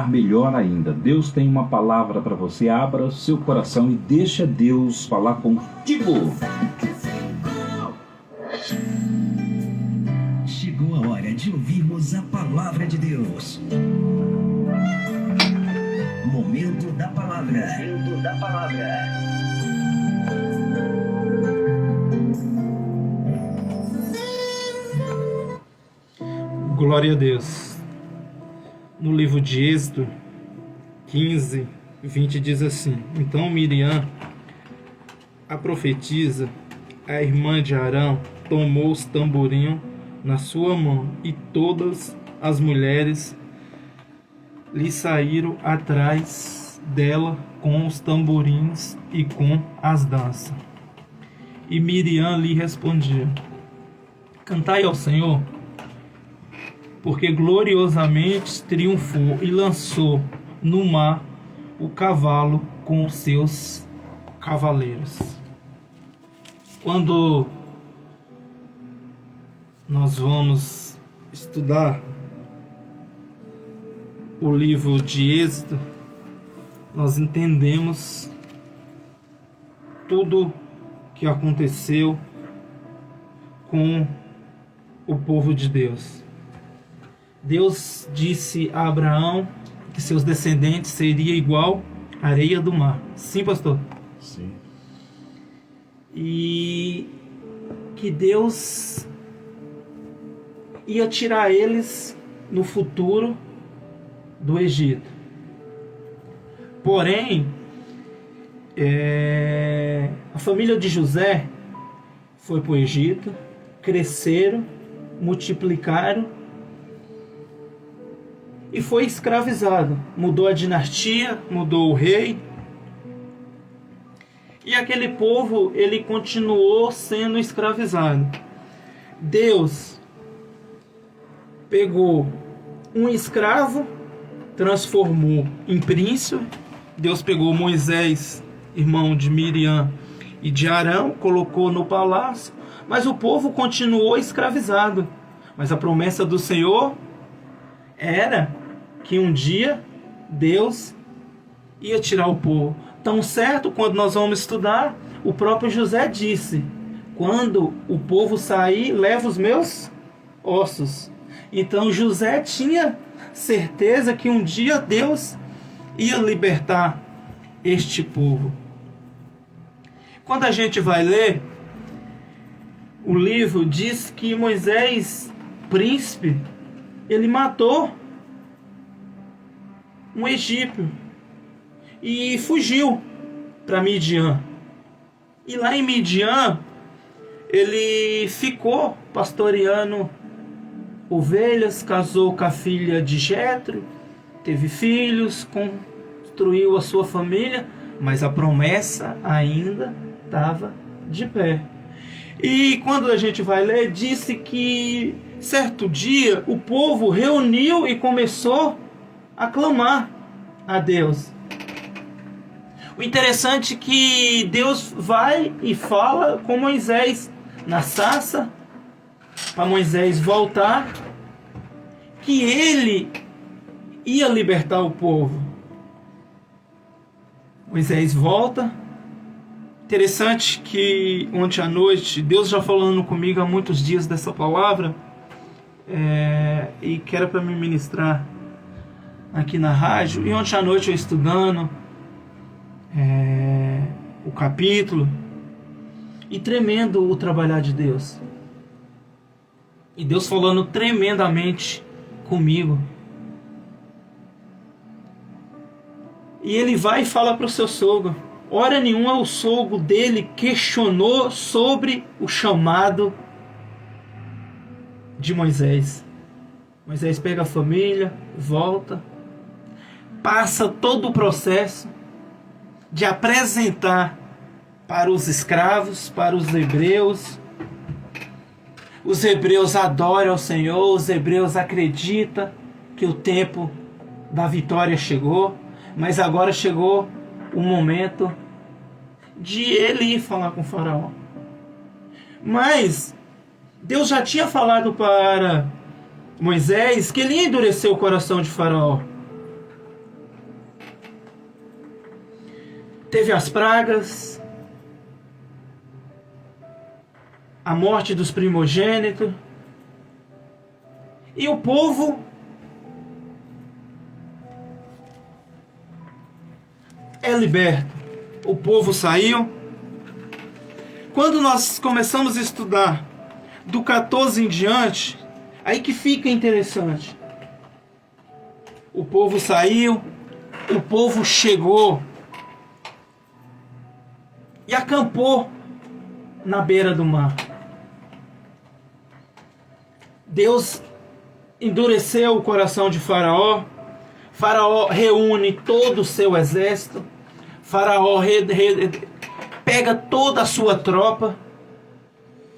melhor ainda. Deus tem uma palavra para você. Abra seu coração e deixa Deus falar contigo. Chegou a hora de ouvirmos a palavra de Deus. Momento da palavra. Momento da palavra. Glória a Deus. No livro de Êxodo 15, 20 diz assim: Então Miriam, a profetisa, a irmã de Arão, tomou os tamborim na sua mão, e todas as mulheres lhe saíram atrás dela com os tamborins e com as danças. E Miriam lhe respondia: Cantai ao Senhor, porque gloriosamente triunfou e lançou no mar o cavalo com os seus cavaleiros. Quando nós vamos estudar o livro de Êxodo, nós entendemos tudo que aconteceu com o povo de Deus. Deus disse a Abraão que seus descendentes seriam igual à areia do mar. Sim, pastor? Sim. E que Deus ia tirar eles no futuro do Egito. Porém, a família de José foi para o Egito, cresceram, multiplicaram e foi escravizado. Mudou a dinastia, mudou o rei. E aquele povo, ele continuou sendo escravizado. Deus pegou um escravo, transformou em príncipe. Deus pegou Moisés, irmão de Miriam e de Arão, colocou no palácio. Mas o povo continuou escravizado. Mas a promessa do Senhor era que um dia Deus ia tirar o povo. Tão certo, quando nós vamos estudar, o próprio José disse: quando o povo sair, leva os meus ossos. Então José tinha certeza que um dia Deus ia libertar este povo. Quando a gente vai ler o livro, diz que Moisés, príncipe, ele matou um egípcio e fugiu para Midian. E lá em Midian ele ficou pastoreando ovelhas, casou com a filha de Jetro, teve filhos, construiu a sua família, mas a promessa ainda estava de pé. E quando a gente vai ler, disse que certo dia o povo reuniu e começou a clamar a Deus. O interessante é que Deus vai e fala com Moisés na sarça, para Moisés voltar, que ele ia libertar o povo. Moisés volta. Interessante que ontem à noite, Deus já falando comigo há muitos dias dessa palavra, e que era para me ministrar aqui na rádio. E ontem à noite eu estudando o capítulo, e tremendo o trabalhar de Deus. E Deus falando tremendamente comigo. E ele vai e fala para o seu sogro. Hora nenhuma o sogro dele questionou sobre o chamado de Moisés. Moisés pega a família, volta, passa todo o processo de apresentar para os escravos, para os hebreus. Os hebreus adoram ao Senhor, os hebreus acreditam que o tempo da vitória chegou, mas agora chegou o momento de ele ir falar com o faraó. Mas Deus já tinha falado para Moisés que ele ia endurecer o coração de faraó. teve as pragas, a morte dos primogênitos, e o povo é liberto. O povo saiu. Quando nós começamos a estudar do 14 em diante, aí que fica interessante. O povo saiu, o povo chegou e acampou na beira do mar. Deus endureceu o coração de Faraó. Faraó reúne todo o seu exército. Faraó pega toda a sua tropa,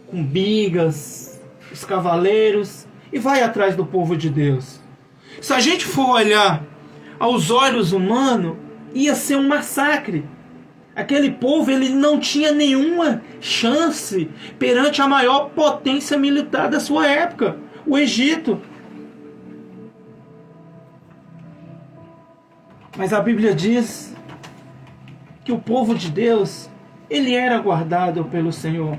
com bigas, os cavaleiros, e vai atrás do povo de Deus. Se a gente for olhar aos olhos humanos, ia ser um massacre. Aquele povo, ele não tinha nenhuma chance perante a maior potência militar da sua época, o Egito. Mas a Bíblia diz que o povo de Deus, ele era guardado pelo Senhor.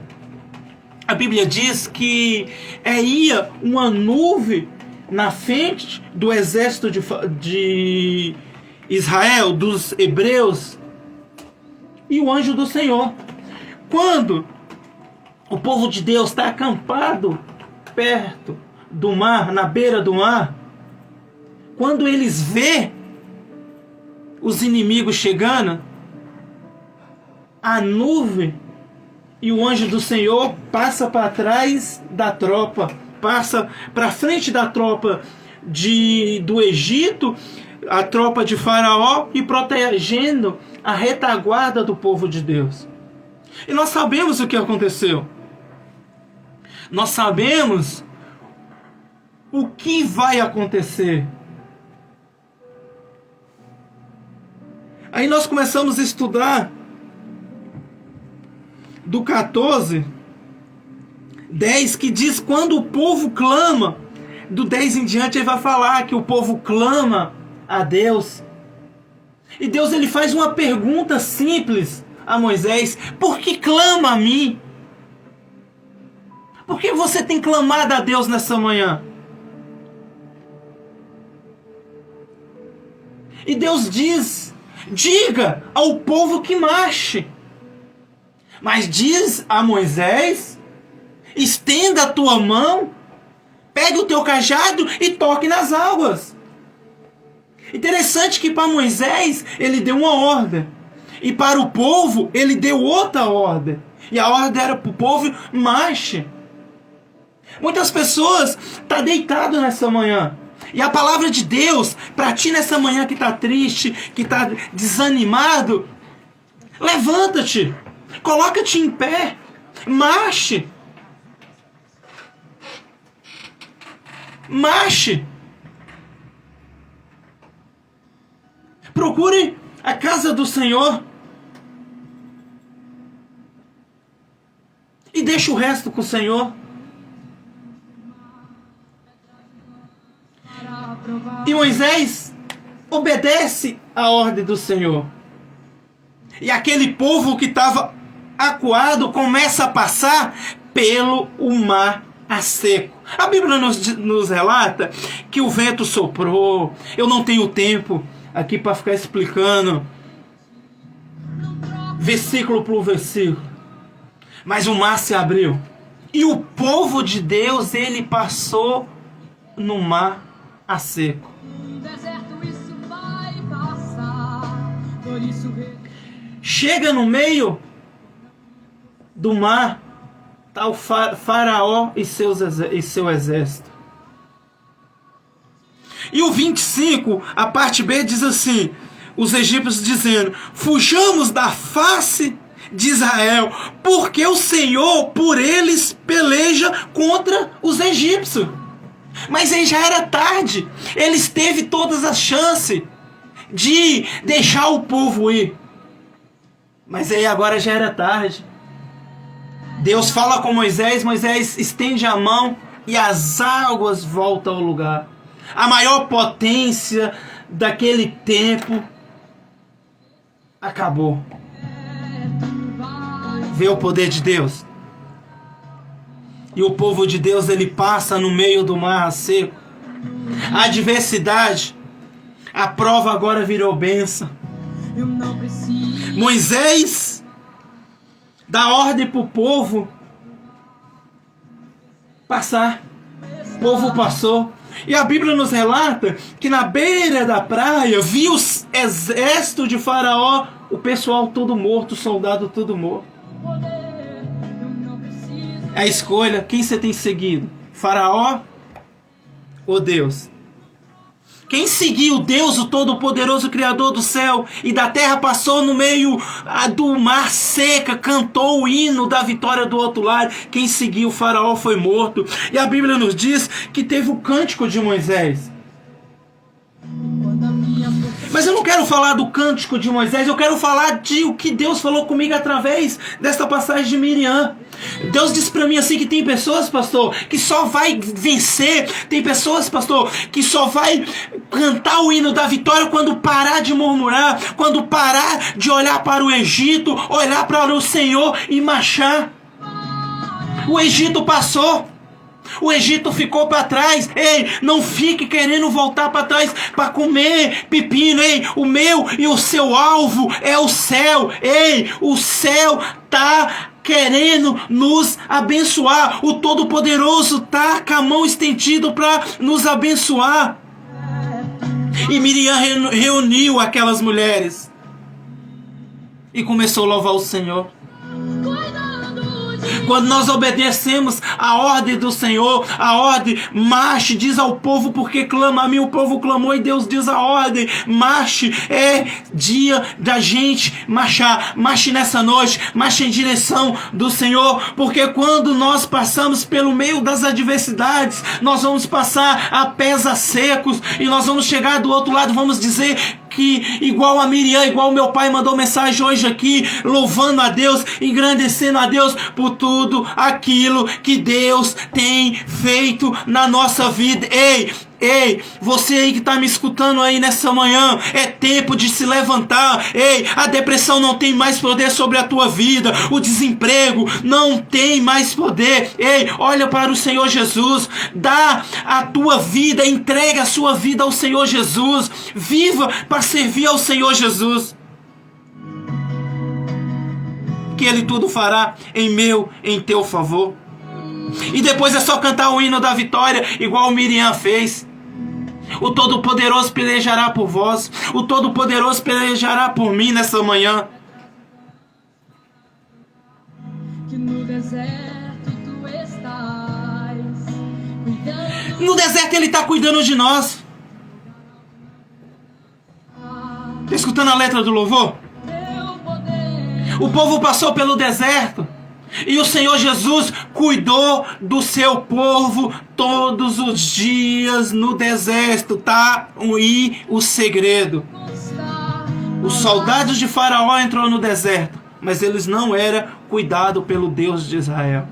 A Bíblia diz que ia uma nuvem na frente do exército de Israel, dos hebreus, e o anjo do Senhor. Quando o povo de Deus está acampado perto do mar, na beira do mar, quando eles vê os inimigos chegando, a nuvem e o anjo do Senhor passa para trás da tropa, passa para frente da tropa do Egito, a tropa de Faraó, e protegendo a retaguarda do povo de Deus. E nós sabemos o que aconteceu. Nós sabemos o que vai acontecer. Aí nós começamos a estudar do 14, 10, que diz quando o povo clama. Do 10 em diante ele vai falar que o povo clama a Deus. E Deus, ele faz uma pergunta simples a Moisés: por que clama a mim? Por que você tem clamado a Deus nessa manhã? E Deus diz: diga ao povo que marche. Mas diz a Moisés: estenda a tua mão, pegue o teu cajado e toque nas águas. Interessante que para Moisés ele deu uma ordem, e para o povo ele deu outra ordem. E a ordem era para o povo: marche. Muitas pessoas estão deitadas nessa manhã. E a palavra de Deus para ti nessa manhã que está triste, que está desanimado: levanta-te, coloca-te em pé, marche. Marche. Procure a casa do Senhor e deixa o resto com o Senhor. E Moisés obedece a ordem do Senhor. E aquele povo que estava acuado começa a passar pelo mar a seco. A Bíblia nos relata que o vento soprou. Eu não tenho tempo aqui para ficar explicando versículo por versículo. Mas o mar se abriu. E o povo de Deus, ele passou no mar a seco. Chega no meio do mar, está o Faraó e seu exército. E o 25, a parte B, diz assim: os egípcios dizendo: fujamos da face de Israel, porque o Senhor por eles peleja contra os egípcios. Mas aí já era tarde. Eles teve todas as chances de deixar o povo ir. Mas aí agora já era tarde. Deus fala com Moisés, Moisés estende a mão e as águas voltam ao lugar. A maior potência daquele tempo acabou. vê o poder de Deus. E o povo de Deus, ele passa no meio do mar seco. A adversidade, a prova agora virou bênção. Moisés dá ordem para o povo passar. O povo passou. E a Bíblia nos relata que na beira da praia viu o exército de Faraó, o pessoal todo morto, o soldado todo morto. A escolha, quem você tem seguido? Faraó ou Deus? Quem seguiu Deus, o Todo-Poderoso Criador do céu e da terra, passou no meio do mar seca, cantou o hino da vitória do outro lado. Quem seguiu Faraó foi morto. E a Bíblia nos diz que teve o cântico de Moisés. Mas eu não quero falar do cântico de Moisés, eu quero falar de o que Deus falou comigo através desta passagem de Miriam. Deus disse para mim assim que tem pessoas, pastor, que só vai vencer, tem pessoas, pastor, que só vai cantar o hino da vitória quando parar de murmurar, quando parar de olhar para o Egito, olhar para o Senhor e marchar. O Egito passou. O Egito ficou para trás. Ei, não fique querendo voltar para trás para comer pepino. Ei, o meu e o seu alvo é o céu. Ei, o céu tá querendo nos abençoar. O Todo-Poderoso tá com a mão estendida para nos abençoar. E Miriam reuniu aquelas mulheres e começou a louvar o Senhor. Quando nós obedecemos a ordem do Senhor, a ordem, marche, diz ao povo, porque clama a mim. O povo clamou e Deus diz a ordem, marche. É dia da gente marchar. Marche nessa noite, marche em direção do Senhor, porque quando nós passamos pelo meio das adversidades, nós vamos passar a pés secos e nós vamos chegar do outro lado, vamos dizer que igual a Miriam, igual meu pai mandou mensagem hoje aqui, louvando a Deus, engrandecendo a Deus por tudo aquilo que Deus tem feito na nossa vida. Ei, você aí que está me escutando aí nessa manhã, é tempo de se levantar. Ei, a depressão não tem mais poder sobre a tua vida, o desemprego não tem mais poder. Ei, olha para o Senhor Jesus, dá a tua vida, entrega a sua vida ao Senhor Jesus, viva para servir ao Senhor Jesus, que Ele tudo fará em teu favor. E depois é só cantar o hino da vitória, igual Miriam fez. O Todo-Poderoso pelejará por vós. O Todo-Poderoso pelejará por mim nessa manhã. Que no deserto tu estás cuidando. No deserto Ele está cuidando de nós. Está escutando a letra do louvor? O povo passou pelo deserto e o Senhor Jesus cuidou do seu povo todos os dias no deserto, tá? E o segredo: os soldados de Faraó entrou no deserto, mas eles não eram cuidados pelo Deus de Israel.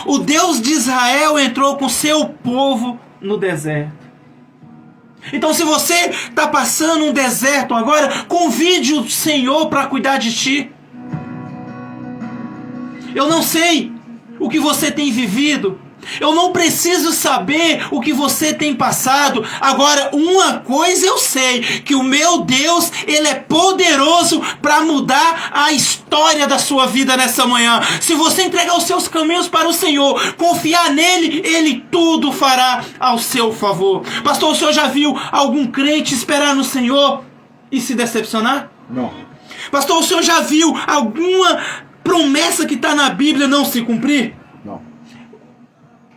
O Deus de Israel entrou com seu povo no deserto. Então, se você está passando um deserto agora, convide o Senhor para cuidar de ti. Eu não sei o que você tem vivido. Eu não preciso saber o que você tem passado. Agora, uma coisa eu sei, que o meu Deus, Ele é poderoso para mudar a história da sua vida nessa manhã. Se você entregar os seus caminhos para o Senhor, confiar nele, Ele tudo fará ao seu favor. Pastor, o senhor já viu algum crente esperar no Senhor e se decepcionar? Não. Pastor, o senhor já viu alguma promessa que está na Bíblia não se cumprir? Não.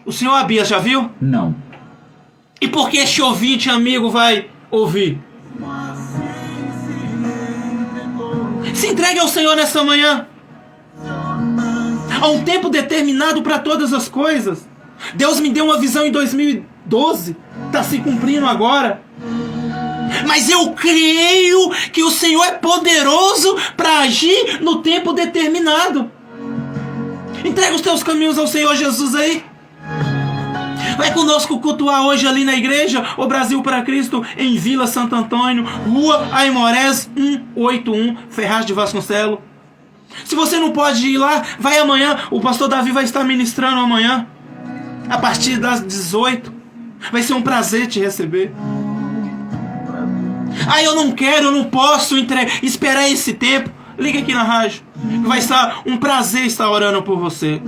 O senhor Abias já viu? Não. E por que este ouvinte amigo vai ouvir? Se entregue ao Senhor nessa manhã. Há um tempo determinado para todas as coisas. Deus me deu uma visão em 2012. Está se cumprindo agora. Mas eu creio que o Senhor é poderoso para agir no tempo determinado. Entrega os teus caminhos ao Senhor Jesus aí. Vai conosco cultuar hoje ali na igreja O Brasil para Cristo, em Vila Santo Antônio, Rua Aimorés 181, Ferraz de Vasconcelos. Se você não pode ir lá, vai amanhã. O pastor Davi vai estar ministrando amanhã, a partir das 18. Vai ser um prazer te receber. Ah, eu não quero, eu não posso esperar esse tempo. Liga aqui na rádio. Vai estar um prazer estar orando por você.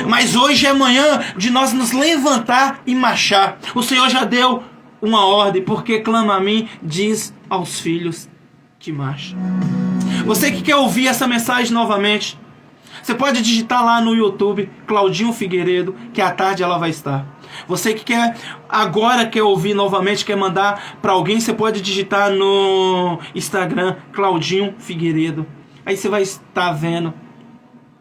Mas hoje é manhã de nós nos levantar e marchar. O Senhor já deu uma ordem, porque clama a mim, diz aos filhos que marcham. Você que quer ouvir essa mensagem novamente, você pode digitar lá no YouTube Claudinho Figueiredo, que à tarde ela vai estar. Você que quer ouvir novamente, quer mandar para alguém, você pode digitar no Instagram Claudinho Figueiredo. Aí você vai estar vendo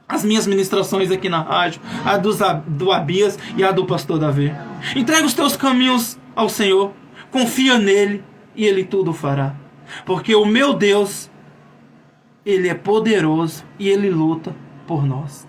as minhas ministrações aqui na rádio, a do Abias e a do pastor Davi. Entrega os teus caminhos ao Senhor, confia nele e ele tudo fará. Porque o meu Deus, ele é poderoso e ele luta por nós.